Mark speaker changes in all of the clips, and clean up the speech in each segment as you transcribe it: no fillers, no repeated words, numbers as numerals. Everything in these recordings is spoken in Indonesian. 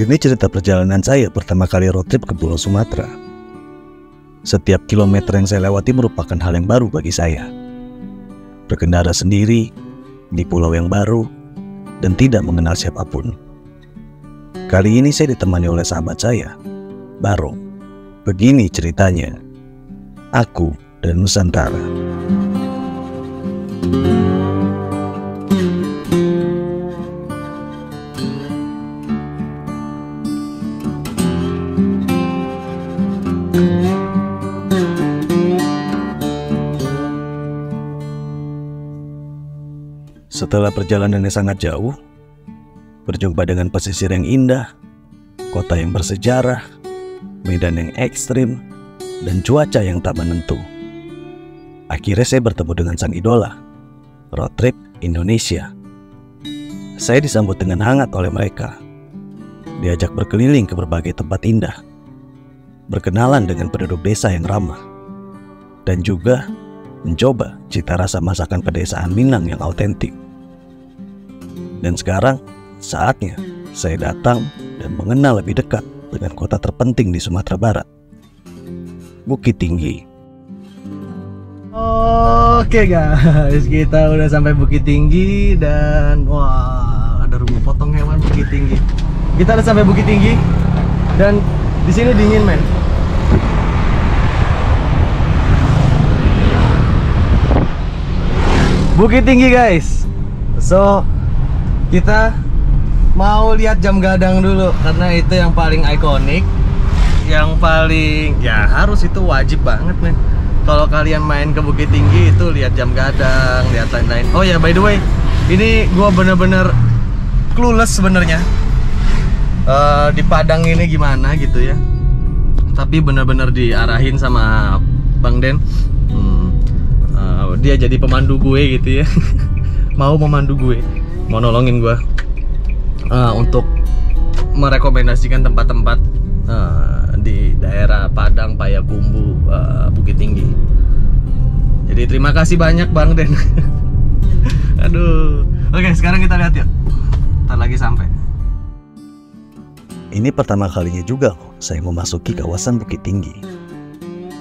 Speaker 1: Ini cerita perjalanan saya pertama kali road trip ke Pulau Sumatera. Setiap kilometer yang saya lewati merupakan hal yang baru bagi saya. Berkendara sendiri, di pulau yang baru, dan tidak mengenal siapapun. Kali ini saya ditemani oleh sahabat saya, Baro. Begini ceritanya, aku dan Nusantara. Setelah perjalanan yang sangat jauh, berjumpa dengan pesisir yang indah, kota yang bersejarah, medan yang ekstrim, dan cuaca yang tak menentu. Akhirnya saya bertemu dengan sang idola, Road Trip Indonesia. Saya disambut dengan hangat oleh mereka, diajak berkeliling ke berbagai tempat indah, berkenalan dengan penduduk desa yang ramah, dan juga mencoba cita rasa masakan pedesaan Minang yang autentik. Dan sekarang saatnya saya datang dan mengenal lebih dekat dengan kota terpenting di Sumatera Barat, Bukit Tinggi.
Speaker 2: Oke guys, kita udah sampai Bukit Tinggi dan wah, ada rumah potong hewan Bukit Tinggi. Kita udah sampai Bukit Tinggi dan di sini dingin men. Bukit Tinggi guys. So kita mau lihat jam gadang dulu karena itu yang paling ikonik, yang paling ya harus, itu wajib banget men. Kalau kalian main ke Bukit Tinggi itu lihat jam gadang, lihat lain-lain. Oh ya, by the way, ini gua bener-bener clueless sebenarnya di Padang ini gimana gitu ya. Tapi bener-bener diarahin sama Bang Den. Dia jadi pemandu gue gitu ya. Mau memandu gue, mau nolongin gue untuk merekomendasikan tempat-tempat di daerah Padang, Payakumbuh, Bukit Tinggi. Jadi terima kasih banyak Bang Den. Aduh. Oke, sekarang kita lihat yuk. Ntar lagi sampai.
Speaker 1: Ini pertama kalinya juga saya memasuki kawasan Bukit Tinggi.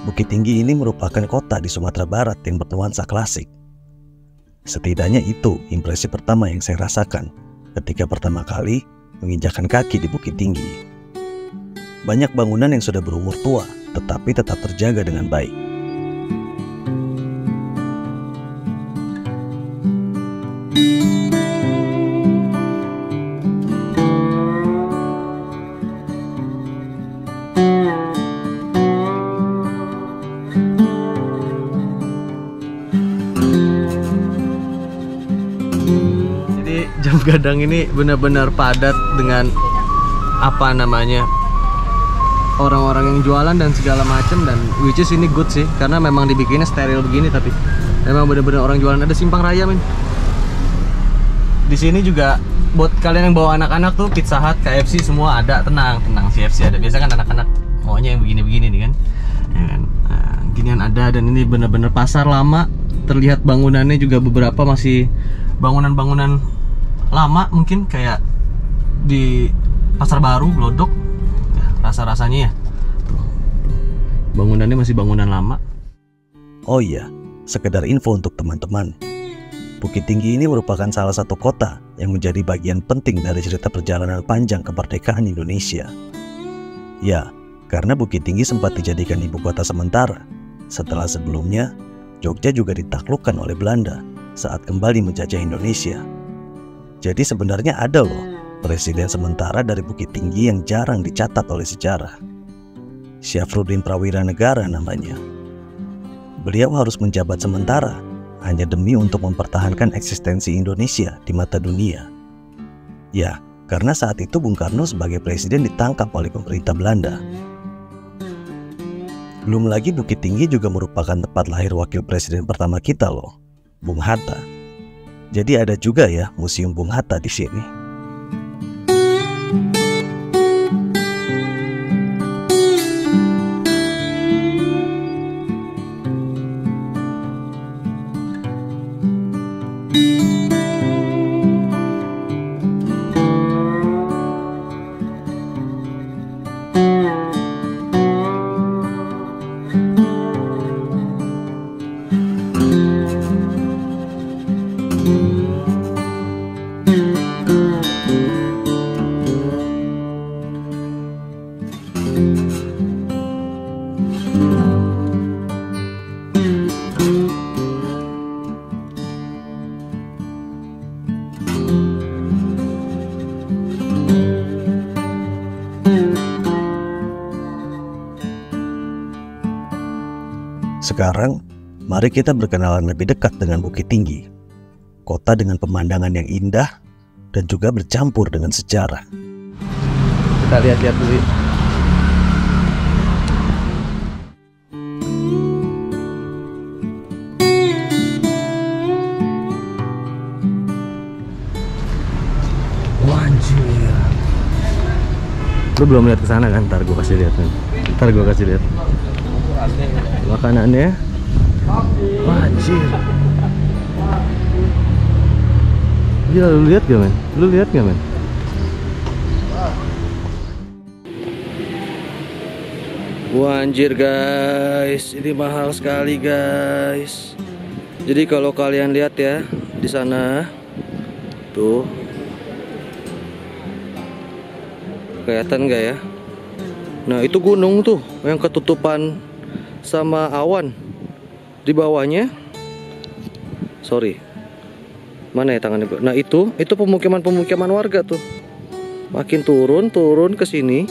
Speaker 1: Bukit Tinggi ini merupakan kota di Sumatera Barat yang bernuansa klasik. Setidaknya itu impresi pertama yang saya rasakan ketika pertama kali menginjakkan kaki di Bukit Tinggi. Banyak bangunan yang sudah berumur tua, tetapi tetap terjaga dengan baik.
Speaker 2: Jam gadang ini benar-benar padat dengan apa namanya, orang-orang yang jualan dan segala macam, dan which is ini good sih karena memang dibikinnya steril begini, tapi memang benar-benar orang jualan. Ada simpang raya men. Di sini juga buat kalian yang bawa anak-anak tuh, Pizza Hut, KFC semua ada. Tenang, CFC ada. Biasa kan anak-anak maunya yang begini-begini nih kan. Ya kan? Nah, ginian ada, dan ini benar-benar pasar lama. Terlihat bangunannya juga beberapa masih bangunan-bangunan lama, mungkin kayak di Pasar Baru, Glodok ya, rasa-rasanya ya. Tuh. Bangunannya masih bangunan lama.
Speaker 1: Oh iya, sekedar info untuk teman-teman, Bukit Tinggi ini merupakan salah satu kota yang menjadi bagian penting dari cerita perjalanan panjang kemerdekaan Indonesia. Ya, karena Bukit Tinggi sempat dijadikan ibu kota sementara setelah sebelumnya Jogja juga ditaklukkan oleh Belanda saat kembali menjajah Indonesia. Jadi sebenarnya ada loh presiden sementara dari Bukit Tinggi yang jarang dicatat oleh sejarah. Syafruddin Prawira Negara namanya. Beliau harus menjabat sementara hanya demi untuk mempertahankan eksistensi Indonesia di mata dunia. Ya, karena saat itu Bung Karno sebagai presiden ditangkap oleh pemerintah Belanda. Belum lagi Bukit Tinggi juga merupakan tempat lahir wakil presiden pertama kita loh, Bung Hatta. Jadi ada juga ya Museum Bung Hatta di sini. Sekarang, mari kita berkenalan lebih dekat dengan Bukit Tinggi, kota dengan pemandangan yang indah dan juga bercampur dengan sejarah.
Speaker 2: Kita lihat-lihat dulu. Anjir. Lu belum lihat ke sana kan? Ntar gue kasih lihat. Makanannya. Anjir. Gila, lu lihat gak men? Wah anjir guys, ini mahal sekali guys. Jadi kalau kalian lihat ya di sana, tuh kelihatan nggak ya? Nah itu gunung tuh yang ketutupan sama awan di bawahnya. Sorry, mana ya tangannya? Nah itu pemukiman warga tuh. Makin turun ke sini.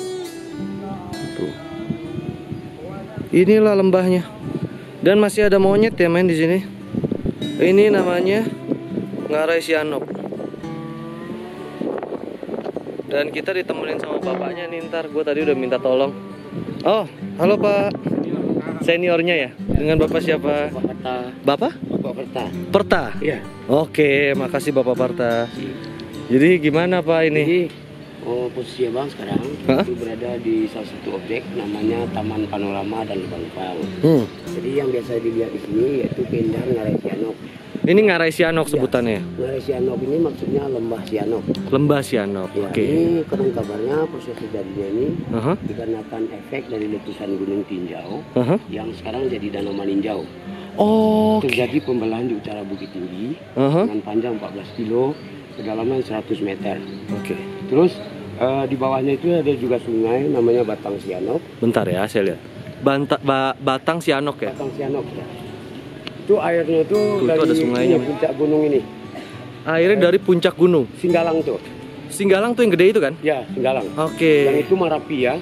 Speaker 2: Tuh. Inilah lembahnya. Dan masih ada monyet ya men di sini. Ini namanya Ngarai Sianok. Dan kita ditemenin sama bapaknya nih, ntar gue tadi udah minta tolong. Oh, halo Pak. Seniornya ya? Dengan Bapak siapa? Bapak? Bapak Perta. Perta? Iya. Oke, makasih Bapak Perta. Jadi gimana Pak ini?
Speaker 3: Jadi, posisi abang sekarang itu berada di salah satu objek namanya Taman Panorama dan Lubang-Lubang. Jadi yang biasa dilihat di sini yaitu keindahan Ngarai Sianok.
Speaker 2: Ini Ngarai Sianok sebutannya?
Speaker 3: Ngarai Sianok ini maksudnya lembah Sianok.
Speaker 2: Lembah Sianok,
Speaker 3: ya,
Speaker 2: oke.
Speaker 3: Ini konon kabarnya proses terjadinya ini dikarenakan efek dari letusan Gunung Tinjau yang sekarang jadi Danau Maninjau.
Speaker 2: Oh,
Speaker 3: terjadi pembelahan di utara Bukit Tinggi dengan panjang 14 kilo, kedalaman 100 meter.
Speaker 2: Oke.
Speaker 3: Terus di bawahnya itu ada juga sungai namanya Batang Sianok.
Speaker 2: Bentar ya, saya lihat. Batang Sianok ya?
Speaker 3: Batang Sianok ya. Itu airnya tuh dari
Speaker 2: ada sungainya,
Speaker 3: puncak gunung ini.
Speaker 2: Airnya dari puncak gunung.
Speaker 3: Singgalang tuh.
Speaker 2: Singgalang tuh yang gede itu kan?
Speaker 3: Ya, Singgalang.
Speaker 2: Oke.
Speaker 3: Yang itu Marapi ya.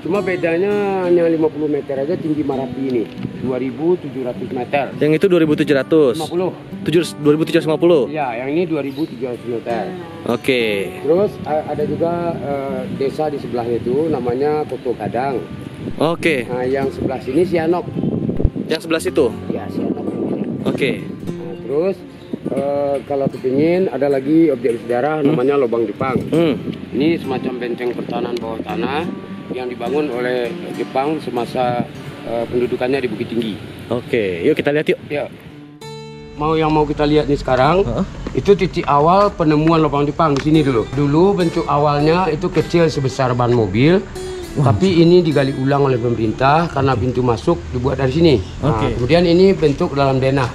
Speaker 3: Cuma bedanya hanya 50 meter aja tinggi Marapi ini. 2.700 meter.
Speaker 2: Yang itu 2.700. 2.750.
Speaker 3: Ya, yang ini 2.700 meter.
Speaker 2: Oke.
Speaker 3: Terus ada juga desa di sebelahnya itu namanya Koto Gadang.
Speaker 2: Oke.
Speaker 3: Nah, yang sebelah sini Sianok.
Speaker 2: Yang sebelah situ?
Speaker 3: Ya, Sianok.
Speaker 2: Oke.
Speaker 3: Nah, terus kalau kepingin ada lagi objek sejarah namanya Lubang Jepang. Ini semacam benteng pertahanan bawah tanah yang dibangun oleh Jepang semasa pendudukannya di Bukit Tinggi.
Speaker 2: Oke, yuk kita lihat yuk.
Speaker 3: Ya. Yang mau kita lihat nih sekarang, itu titik awal penemuan Lubang Jepang di sini dulu. Dulu bentuk awalnya itu kecil sebesar ban mobil. Tapi ini digali ulang oleh pemerintah karena pintu masuk dibuat dari sini. Nah, kemudian ini bentuk dalam denah.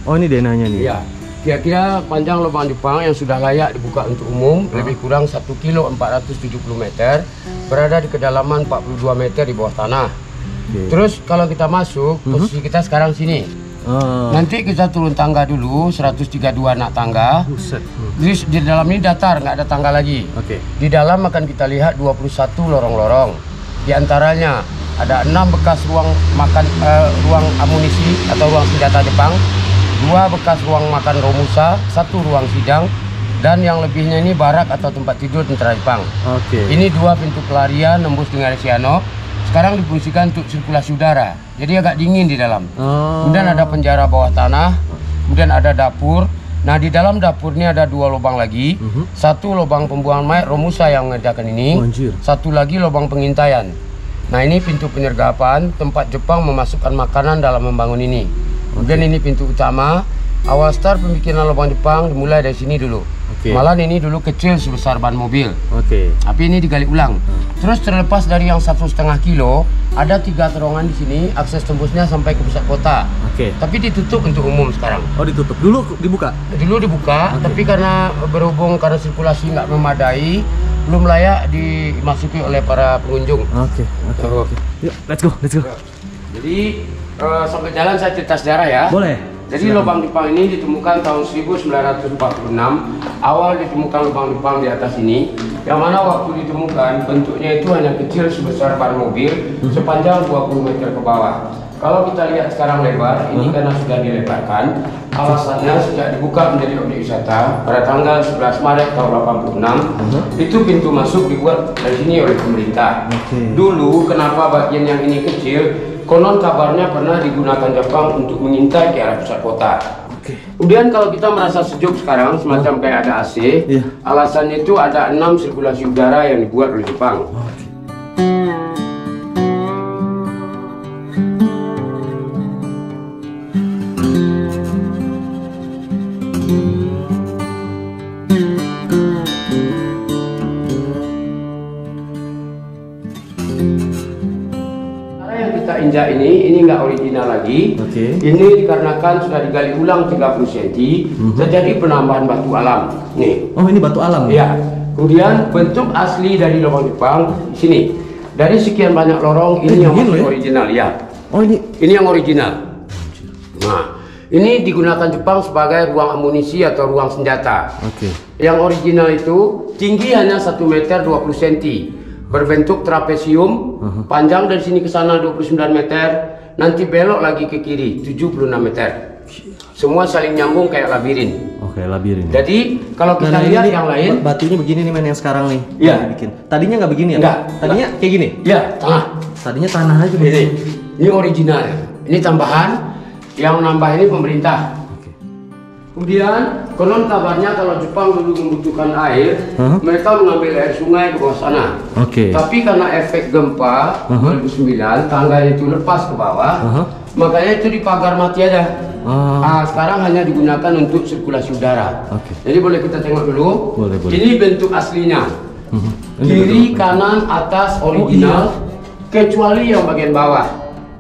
Speaker 2: Oh, ini denahnya nih.
Speaker 3: Iya. Kira-kira panjang Lubang Jepang yang sudah layak dibuka untuk umum lebih kurang 1 kilo 470 meter, berada di kedalaman 42 meter di bawah tanah. Terus kalau kita masuk, posisi kita sekarang sini. Nanti kita turun tangga dulu, 132 anak tangga. Jadi di dalam ini datar, nggak ada tangga lagi. Di dalam akan kita lihat 21 lorong-lorong. Di antaranya ada 6 bekas ruang makan, ruang amunisi atau ruang senjata Jepang, 2 bekas ruang makan Romusa, 1 ruang sidang, dan yang lebihnya ini barak atau tempat tidur tentara Jepang. Ini 2 pintu pelarian nembus dengan Sianok. Sekarang difungsikan untuk sirkulasi udara, jadi agak dingin di dalam. Kemudian ada penjara bawah tanah, kemudian ada dapur. Nah, di dalam dapur ini ada 2 lubang lagi. 1 lubang pembuangan mayat Romusa yang mengerjakan ini. 1 lagi lubang pengintaian. Nah, ini pintu penyergapan tempat Jepang memasukkan makanan dalam membangun ini. Kemudian ini pintu utama. Awal start pembikinan lubang Jepang dimulai dari sini dulu. Malah ini dulu kecil sebesar ban mobil. Tapi ini digali ulang. Terus terlepas dari yang 1,5 kilo, ada 3 terowongan di sini. Akses tembusnya sampai ke pusat kota. Tapi ditutup untuk umum sekarang.
Speaker 2: Oh, ditutup. Dulu dibuka?
Speaker 3: Dulu dibuka, tapi karena karena sirkulasi nggak memadai, belum layak dimasuki oleh para pengunjung.
Speaker 2: Yuk, let's go.
Speaker 3: Jadi sampai jalan saya cerita sejarah ya.
Speaker 2: Boleh.
Speaker 3: Jadi lubang Jepang ini ditemukan tahun 1946. Awal ditemukan lubang Jepang di atas ini, yang mana waktu ditemukan bentuknya itu hanya kecil sebesar ban mobil, sepanjang 20 meter ke bawah. Kalau kita lihat sekarang lebar, ini karena sudah dilebarkan. Alasannya sejak dibuka menjadi objek wisata pada tanggal 11 Maret tahun 86, itu pintu masuk dibuat dari sini oleh pemerintah. Dulu kenapa bagian yang ini kecil? Konon kabarnya pernah digunakan Jepang untuk mengintai ke arah pusat kota. Kemudian kalau kita merasa sejuk sekarang, semacam kayak ada AC, alasannya itu ada 6 sirkulasi udara yang dibuat oleh Jepang. Injak ini nggak original lagi. Ini dikarenakan sudah digali ulang 30 cm, terjadi penambahan batu alam. Nih.
Speaker 2: Oh, ini batu alam?
Speaker 3: Ya. Kemudian bentuk asli dari lubang Jepang sini. Dari sekian banyak lorong, ini yang original ya. Oh, ini yang original. Nah, ini digunakan Jepang sebagai ruang amunisi atau ruang senjata. Yang original itu tinggi hanya 1 meter 20 cm. Berbentuk trapesium, panjang dari sini ke sana 29 meter, nanti belok lagi ke kiri 76 meter. Semua saling nyambung kayak labirin. Oke, labirin. Jadi kalau kita lihat yang lain,
Speaker 2: batunya begini nih men yang sekarang nih.
Speaker 3: Iya.
Speaker 2: Bikin. Tadinya nggak begini ya?
Speaker 3: Enggak.
Speaker 2: Tadinya kayak gini.
Speaker 3: Iya, tanah.
Speaker 2: Tadinya tanah aja begini.
Speaker 3: Ini original. Ini tambahan. Yang nambah ini pemerintah. Kemudian konon kabarnya kalau Jepang dulu membutuhkan air, mereka mengambil air sungai ke bawah sana. Tapi karena efek gempa 2009, tangganya itu lepas ke bawah, makanya itu dipagar mati aja. Nah, sekarang hanya digunakan untuk sirkulasi udara. Jadi boleh kita tengok dulu. Ini bentuk aslinya. Kiri, kanan, atas original, kecuali yang bagian bawah.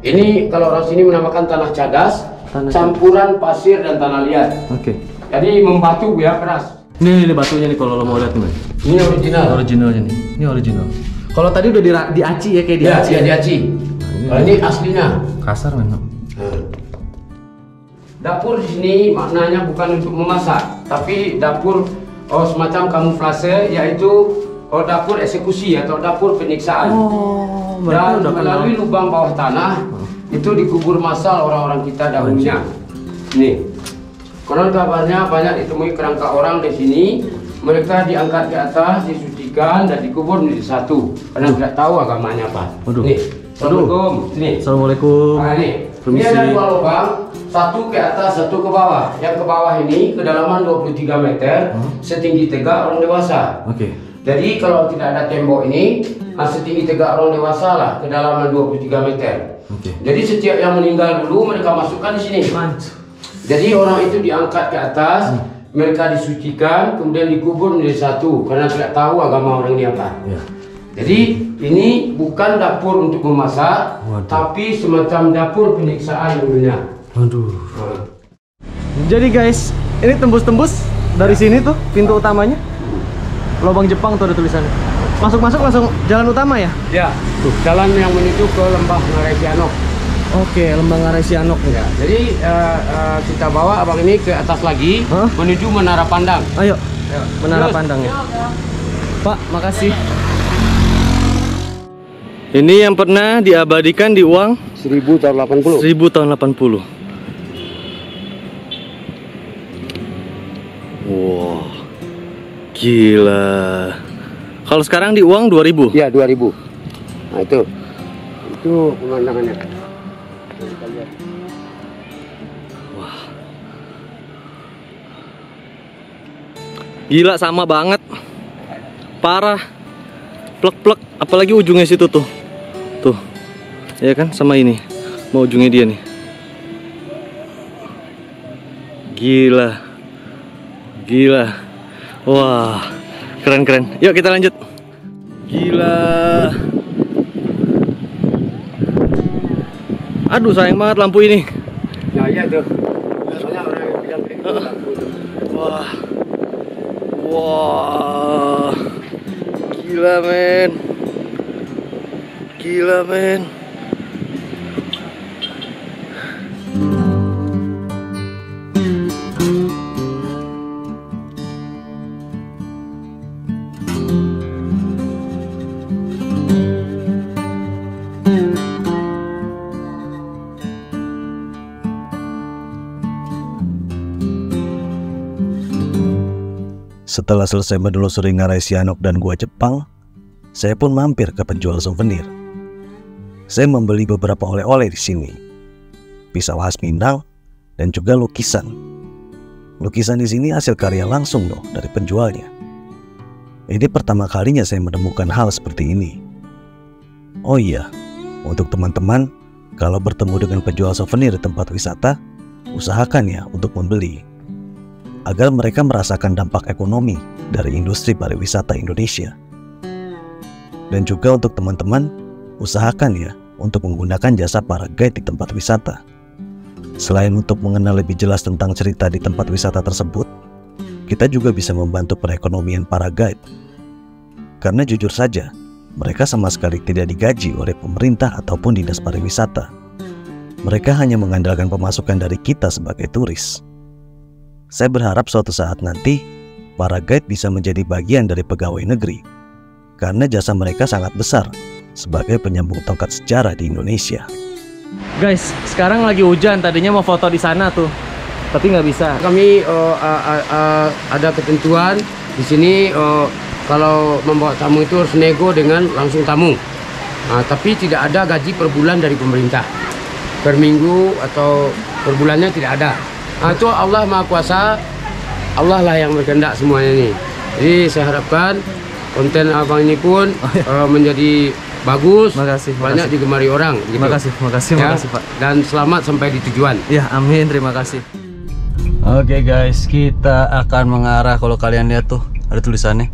Speaker 3: Ini kalau orang sini menamakan tanah cadas. Campuran pasir dan tanah liat. Jadi membatu ya, keras.
Speaker 2: Ini batunya nih kalau lo mau lihat nih.
Speaker 3: Ini original.
Speaker 2: Originalnya nih. Ini original. Kalau tadi udah diaci ya kayak diaci.
Speaker 3: Ya, diaci. Ini aslinya.
Speaker 2: Kasar memang.
Speaker 3: Dapur di sini maknanya bukan untuk memasak, tapi dapur semacam kamuflase, yaitu dapur eksekusi atau dapur penyiksaan. Dan melalui lubang bawah tanah itu dikubur massal orang-orang kita dahulunya. Nih, konon kabarnya banyak ditemui kerangka orang di sini. Mereka diangkat ke atas, disucikan dan dikubur menjadi satu. Karena tidak tahu agamanya apa. Nih, assalamualaikum. Sini.
Speaker 2: Assalamualaikum.
Speaker 3: Nah, ini ada 2 lubang, satu ke atas, satu ke bawah. Yang ke bawah ini kedalaman 23 meter, setinggi tegak orang dewasa. Jadi kalau tidak ada tembok ini, setinggi tegak orang dewasa lah, kedalaman 23 meter. Jadi setiap yang meninggal dulu mereka masukkan di sini. Jadi orang itu diangkat ke atas, mereka disucikan, kemudian dikubur menjadi satu karena tidak tahu agama orang ini apa. Jadi ini bukan dapur untuk memasak, tapi semacam dapur penyiksaan dulunya.
Speaker 2: Jadi guys, ini tembus-tembus dari sini tuh pintu utamanya. Lubang Jepang tuh ada tulisannya. Masuk-masuk langsung jalan utama ya?
Speaker 3: Ya, jalan yang menuju ke Lembah Ngarai Sianok.
Speaker 2: Lembah Ngarai Sianok.
Speaker 3: Ya, jadi kita bawa abang ini ke atas lagi, menuju Menara Pandang.
Speaker 2: Ayo, Menara Pandang ya. Pak, makasih. Ini yang pernah diabadikan di uang
Speaker 3: 1000 tahun 80.
Speaker 2: 1000 tahun 80. Wow, gila. Kalau sekarang di uang 2000?
Speaker 3: Ya, 2000. Nah, itu pemandangannya. Kita lihat.
Speaker 2: Wah. Gila, sama banget. Parah. Plek-plek, apalagi ujungnya situ tuh. Tuh. Ya kan, sama ini. Mau ujungnya dia nih. Gila. Gila. Wah. Keren-keren. Yuk kita lanjut. Gila. Aduh, sayang banget lampu ini.
Speaker 3: Nah, iya tuh. Soalnya orang yang bilang lampu.
Speaker 2: Wah. Wah. Gila, men. Gila, men.
Speaker 1: Setelah selesai menelusuri Ngarai Sihanouk dan Gua Jepang, saya pun mampir ke penjual souvenir. Saya membeli beberapa oleh-oleh di sini, pisau khas Minang, dan juga lukisan. Lukisan di sini hasil karya langsung loh dari penjualnya. Ini pertama kalinya saya menemukan hal seperti ini. Oh iya, untuk teman-teman, kalau bertemu dengan penjual souvenir di tempat wisata, usahakan ya untuk membeli, agar mereka merasakan dampak ekonomi dari industri pariwisata Indonesia. Dan juga untuk teman-teman, usahakan ya untuk menggunakan jasa para guide di tempat wisata. Selain untuk mengenal lebih jelas tentang cerita di tempat wisata tersebut, kita juga bisa membantu perekonomian para guide. Karena jujur saja, mereka sama sekali tidak digaji oleh pemerintah ataupun dinas pariwisata. Mereka hanya mengandalkan pemasukan dari kita sebagai turis. Saya berharap suatu saat nanti, para guide bisa menjadi bagian dari pegawai negeri, karena jasa mereka sangat besar sebagai penyambung tongkat sejarah di Indonesia.
Speaker 2: Guys, sekarang lagi hujan. Tadinya mau foto di sana tuh, tapi nggak bisa.
Speaker 3: Kami ada ketentuan di sini, kalau membawa tamu itu harus nego dengan langsung tamu. Tapi tidak ada gaji per bulan dari pemerintah, per minggu atau per bulannya tidak ada. Itu Allah Maha Kuasa, Allah lah yang berkehendak semuanya ini. Jadi saya harapkan konten abang ini pun menjadi bagus, banyak digemari orang. Gitu.
Speaker 2: Makasih Pak.
Speaker 3: Dan selamat sampai di tujuan.
Speaker 2: Ya, amin, terima kasih. Oke guys, kita akan mengarah, kalau kalian lihat tuh ada tulisannya,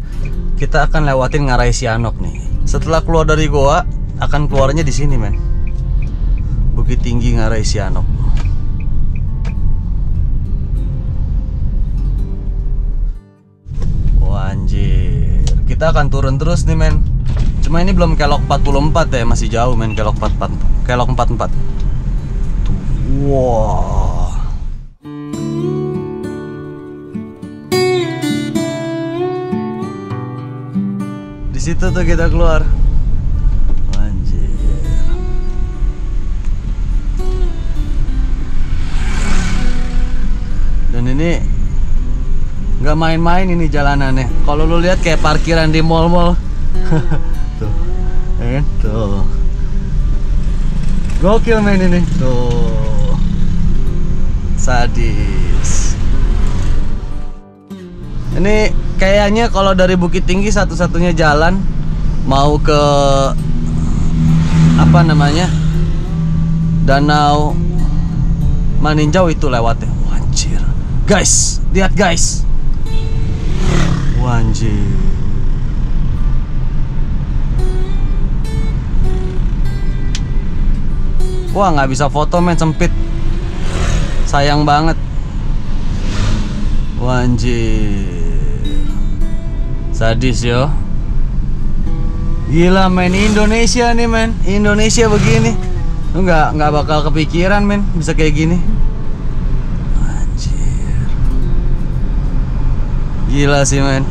Speaker 2: kita akan lewatin Ngarai Sihanouk nih. Setelah keluar dari goa, akan keluarnya di sini men, Bukit Tinggi Ngarai Sihanouk. Wah, anjir, kita akan turun terus nih men. Cuma ini belum kelok 44 ya, masih jauh men, kelok 44. Wow. Di situ tuh kita keluar. Anjir. Dan ini nggak main-main ini jalanannya. Kalau lu lihat kayak parkiran di mall-mall. Tuh, tuh, gokil men ini. Tuh, sadis. Ini kayaknya kalau dari Bukit Tinggi satu-satunya jalan mau ke apa namanya, Danau Maninjau itu lewatnya. Anjir, guys, lihat guys. Anjir. Wah, nggak bisa foto men, sempit. Sayang banget. Anjir. Sadis yo. Gila men, Indonesia nih men. Indonesia begini. Lu nggak bakal kepikiran men bisa kayak gini. Anjir. Gila sih men.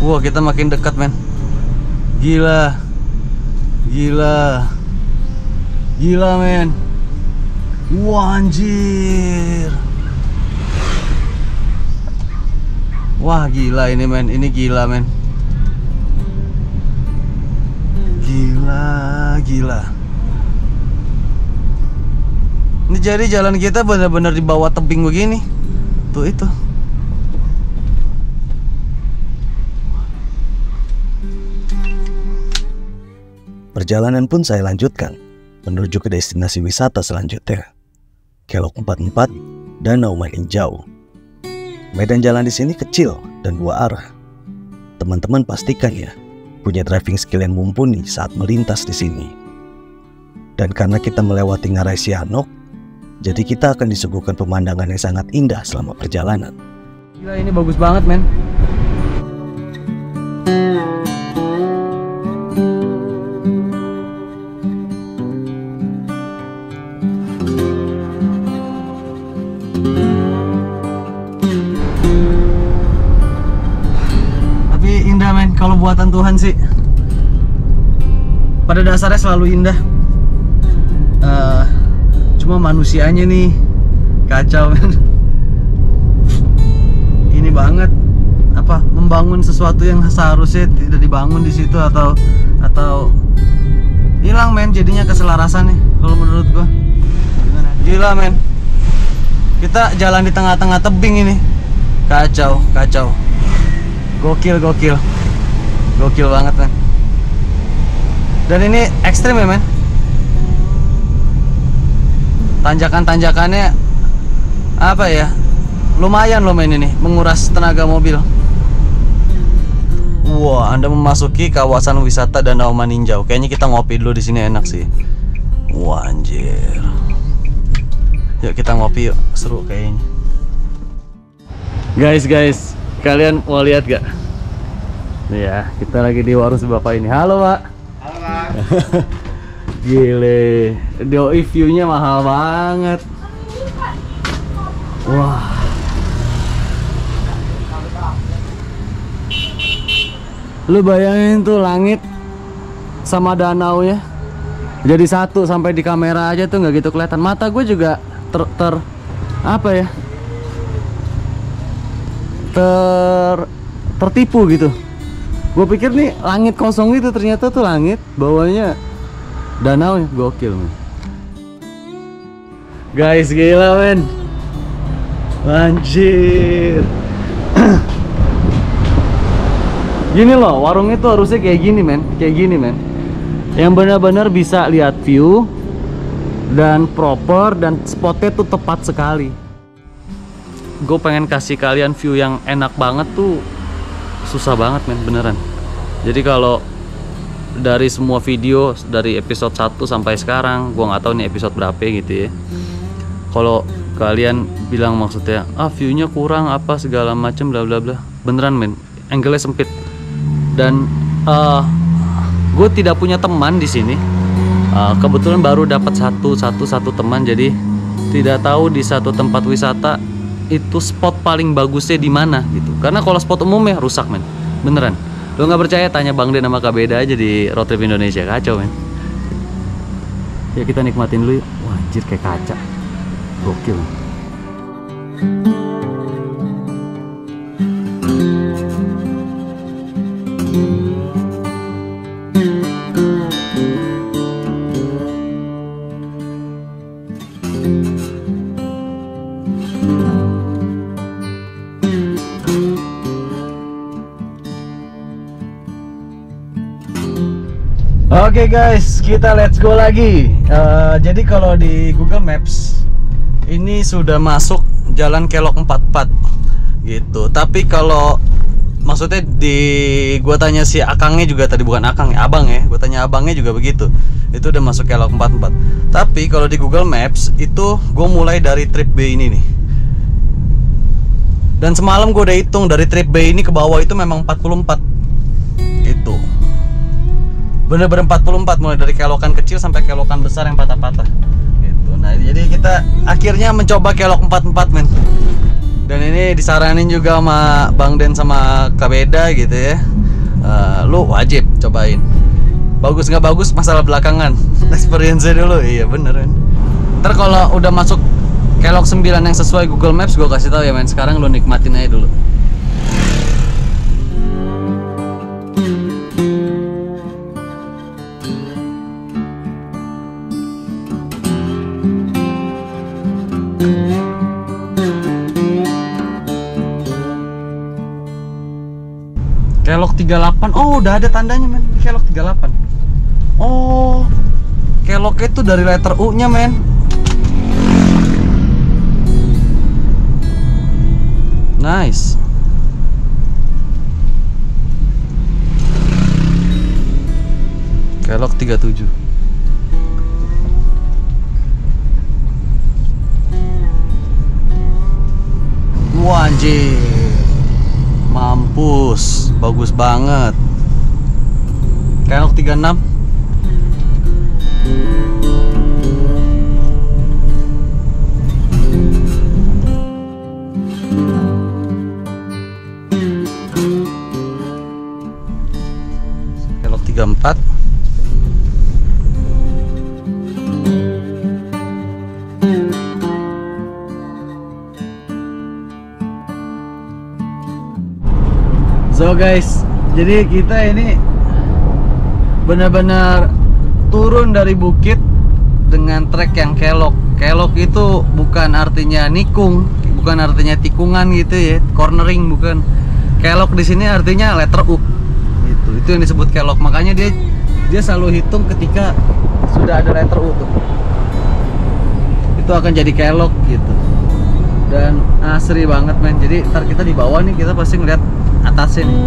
Speaker 2: Wah, kita makin dekat men. Gila. Gila men. Wah, anjir. Wah, gila ini men. Ini gila men. Gila. Ini jadi jalan kita benar-benar di bawah tebing begini. Tuh itu.
Speaker 1: Perjalanan pun saya lanjutkan menuju ke destinasi wisata selanjutnya, Kelok 44, Danau Maninjau. Medan jalan di sini kecil dan dua arah. Teman-teman pastikan ya punya driving skill yang mumpuni saat melintas di sini. Dan karena kita melewati Ngarai Sihanouk, jadi kita akan disuguhkan pemandangan yang sangat indah selama perjalanan.
Speaker 2: Gila, ini bagus banget men. Kalau buatan Tuhan sih pada dasarnya selalu indah. Cuma manusianya nih kacau men. banget apa membangun sesuatu yang seharusnya tidak dibangun di situ atau hilang men, jadinya keselarasan nih kalau menurut gua. Gimana? Gila men, kita jalan di tengah-tengah tebing ini, kacau, gokil banget men. Dan ini ekstrim ya men, tanjakannya apa ya, lumayan loh men, ini menguras tenaga mobil. Wah, Anda memasuki kawasan wisata Danau Maninjau. Kayaknya kita ngopi dulu di sini enak sih. Wah, anjir. Yuk kita ngopi yuk, seru kayaknya. Guys, kalian mau lihat gak? Nih ya, kita lagi di warung si bapak ini. Halo Pak.
Speaker 3: Halo Pak.
Speaker 2: Gile, doi view-nya mahal banget. Wah. Lu bayangin tuh langit sama danau ya, jadi satu, sampai di kamera aja tuh nggak gitu kelihatan. Mata gue juga apa ya, tertipu gitu. Gue pikir nih langit kosong itu, ternyata tuh langit, bawahnya danau. Gokil men. Guys, gila men, anjir. Gini loh, warung itu harusnya kayak gini men, yang benar-benar bisa lihat view dan proper, dan spotnya tuh tepat sekali. Gue pengen kasih kalian view yang enak banget tuh susah banget men, beneran. Jadi kalau dari semua video dari episode 1 sampai sekarang, gue nggak tahu nih episode berapa gitu ya, kalau kalian bilang maksudnya viewnya kurang apa segala macem bla bla bla, beneran men, angle-nya sempit. Dan gue tidak punya teman di sini. Kebetulan baru dapat satu teman, jadi tidak tahu di satu tempat wisata itu spot paling bagusnya di mana gitu. Karena kalau spot umumnya rusak men, beneran. Lo nggak percaya, tanya Bang Den sama Kak Beda aja di Road Trip Indonesia, kacau men. Ya kita nikmatin dulu yuk. Wah anjir, kayak kaca, gokil. Oke guys, kita let's go lagi. Jadi kalau di Google Maps ini sudah masuk Jalan Kelok 44 gitu. Tapi kalau maksudnya gua tanya si Akangnya juga tadi, bukan Akang ya, abang ya. Gua tanya abangnya juga begitu. Itu udah masuk Kelok 44. Tapi kalau di Google Maps itu gua mulai dari trip B ini nih. Dan semalam gua udah hitung dari trip B ini ke bawah itu memang 44. Itu bener-bener 44, mulai dari kelokan kecil sampai kelokan besar yang patah-patah gitu. Nah jadi kita akhirnya mencoba kelok 44 men. Dan ini disaranin juga sama Bang Den sama Kak Beda gitu ya. Lu wajib cobain. Bagus nggak bagus masalah belakangan. Experience dulu, iya beneran. Ntar kalau udah masuk kelok 9 yang sesuai Google Maps, gue kasih tahu ya men. Sekarang lu nikmatin aja dulu. Kelok 38. Oh, udah ada tandanya men. Kelok 38. Oh, keloknya itu dari letter U-nya men. Nice. Kelok 37. Wah anjir, mampus, bagus banget. Kelok 36. Kelok 34. So guys, jadi kita ini benar-benar turun dari bukit dengan trek yang kelok. Kelok itu bukan artinya nikung, bukan artinya tikungan gitu ya, cornering bukan. Kelok di sini artinya letter U. Itu yang disebut kelok. Makanya dia selalu hitung ketika sudah ada letter U tuh. Itu akan jadi kelok gitu. Dan asri banget men. Jadi ntar kita di bawah nih, kita pasti ngeliat atasnya nih.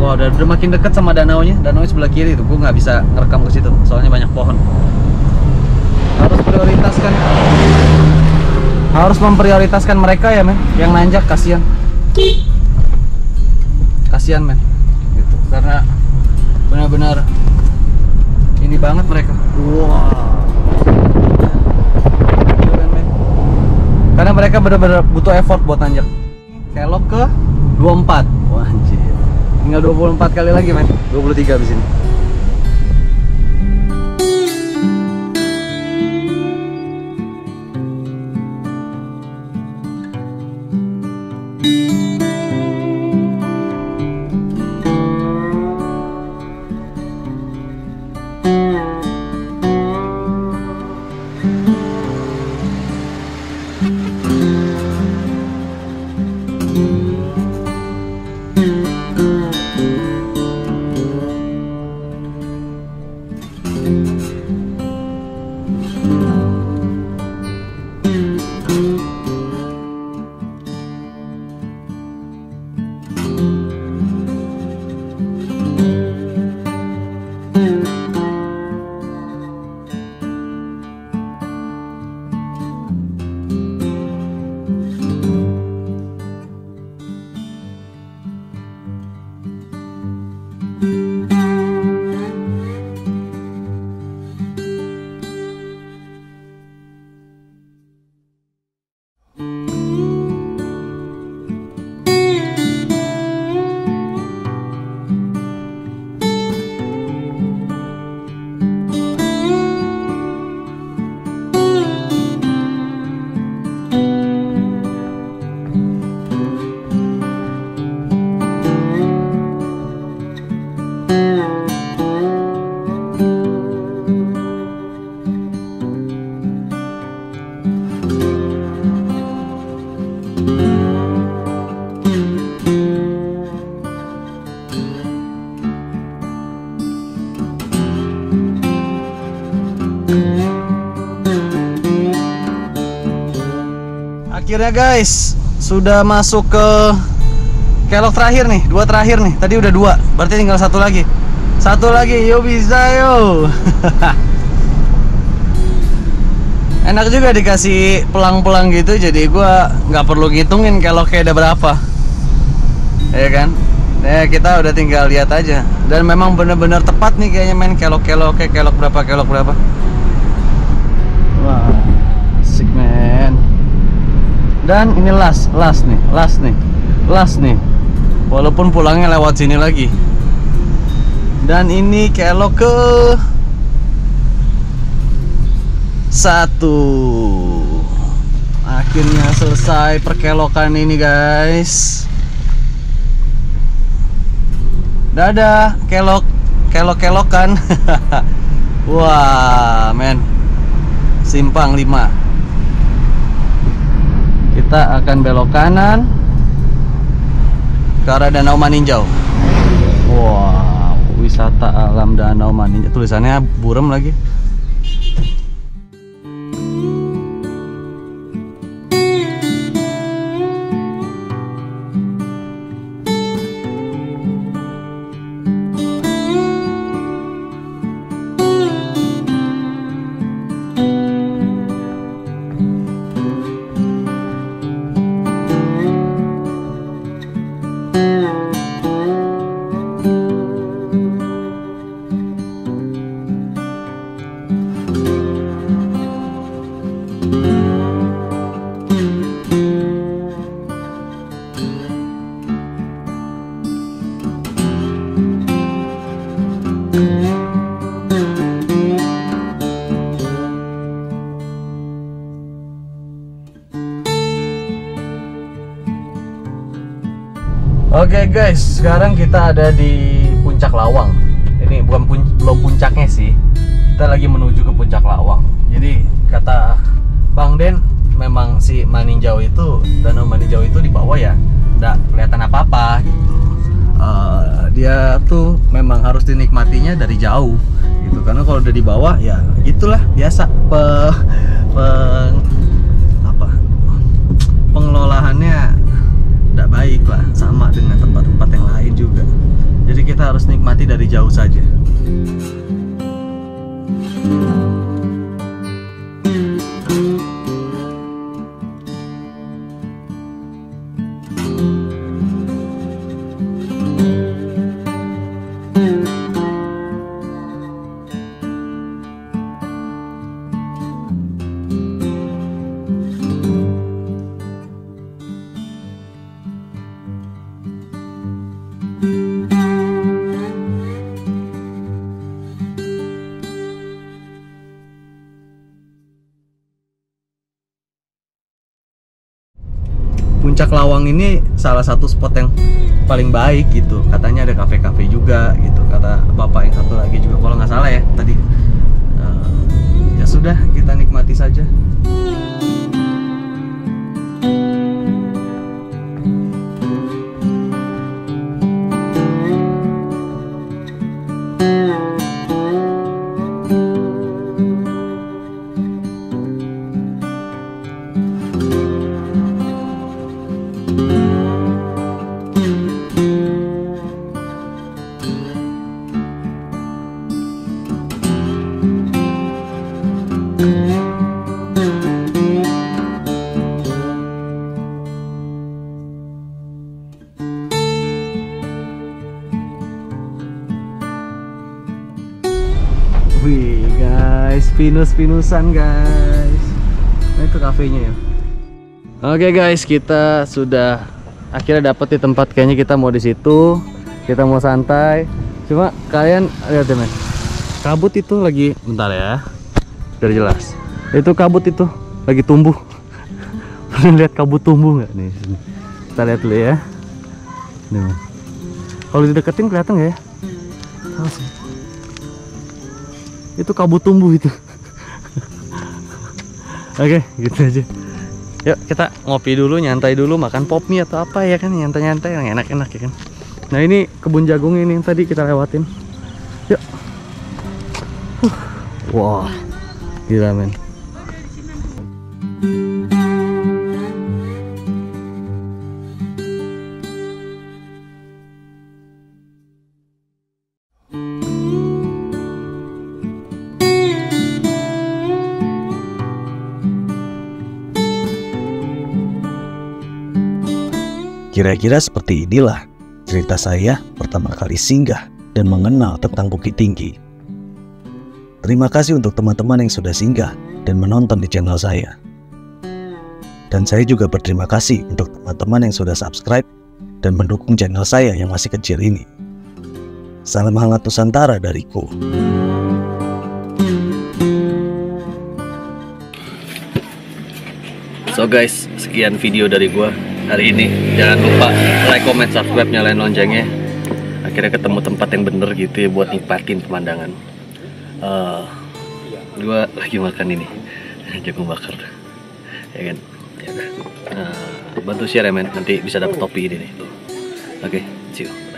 Speaker 2: Wah, udah makin dekat sama danaunya. Danaunya sebelah kiri tuh. Gue nggak bisa ngerekam ke situ, soalnya banyak pohon. Harus memprioritaskan mereka ya men. Yang nanjak kasihan. Kasihan men. Gitu. Karena benar-benar ini banget mereka. Wow. Karena mereka benar-benar butuh effort buat nanjak. Kelok ke 24. Wah anjir. Tinggal 24 kali lagi men. 23 di sini. Akhirnya guys, sudah masuk ke kelok terakhir nih, dua terakhir nih. Tadi udah dua, berarti tinggal satu lagi. Satu lagi, yo bisa yo. Enak juga dikasih pelang-pelang gitu, jadi gua nggak perlu ngitungin keloknya ada berapa. Ya kan? Ya kita udah tinggal lihat aja. Dan memang bener-bener tepat nih kayaknya main kelok-keloknya, kelok berapa. Wah, asik men. Dan ini last nih. Walaupun pulangnya lewat sini lagi. Dan ini kelok ke 1. Akhirnya selesai perkelokan ini guys. Dadah kelok-kelokan. Wah men, simpang 5. Kita akan belok kanan ke arah Danau Maninjau. Wow, wisata alam Danau Maninjau. Tulisannya buram lagi. Oke guys, sekarang kita ada di Puncak Lawang. Ini belum puncaknya sih. Kita lagi menuju ke Puncak Lawang. Jadi kata Bang Den, memang si Maninjau itu, Danau Maninjau itu di bawah ya, nggak kelihatan apa-apa gitu. Dia tuh memang harus dinikmatinya dari jauh gitu. Karena kalau udah di bawah ya gitulah biasa pengelolaannya tidak baik lah, sama dengan tempat-tempat yang lain juga. Jadi kita harus nikmati dari jauh saja. Puncak Lawang ini salah satu spot yang paling baik gitu. Katanya ada kafe-kafe juga gitu. Kata bapak yang satu lagi juga kalau nggak salah ya tadi. Ya sudah, kita nikmati saja. Wih guys, pinus-pinusan guys. Nah itu kafenya ya. Oke guys, kita sudah akhirnya dapet di tempat. Kayaknya kita mau di situ. Kita mau santai. Cuma kalian lihat ya men, kabut itu lagi, bentar ya, biar jelas. Itu kabut itu lagi tumbuh. Pernah lihat kabut tumbuh nggak nih? Kita lihat dulu ya. Nih, kalau dideketin kelihatan nggak ya? Itu kabut tumbuh itu. Oke, gitu aja. Yuk kita ngopi dulu, nyantai dulu, makan pop mie atau apa ya kan, nyantai-nyantai yang enak-enak ya kan. Nah ini kebun jagung ini yang tadi kita lewatin. Yuk. Wah, gila men.
Speaker 1: Kira-kira seperti inilah cerita saya pertama kali singgah dan mengenal tentang Bukit Tinggi. Terima kasih untuk teman-teman yang sudah singgah dan menonton di channel saya. Dan saya juga berterima kasih untuk teman-teman yang sudah subscribe dan mendukung channel saya yang masih kecil ini. Salam hangat Nusantara dariku.
Speaker 2: So guys, sekian video dari gua hari ini. Jangan lupa like, comment, subscribe, nyalain loncengnya. Akhirnya ketemu tempat yang bener gitu ya buat nikmatin pemandangan. Gua lagi makan ini jagung bakar, ya kan? Ya udah. Bantu share ya men, nanti bisa dapet topi ini nih. Oke, see you.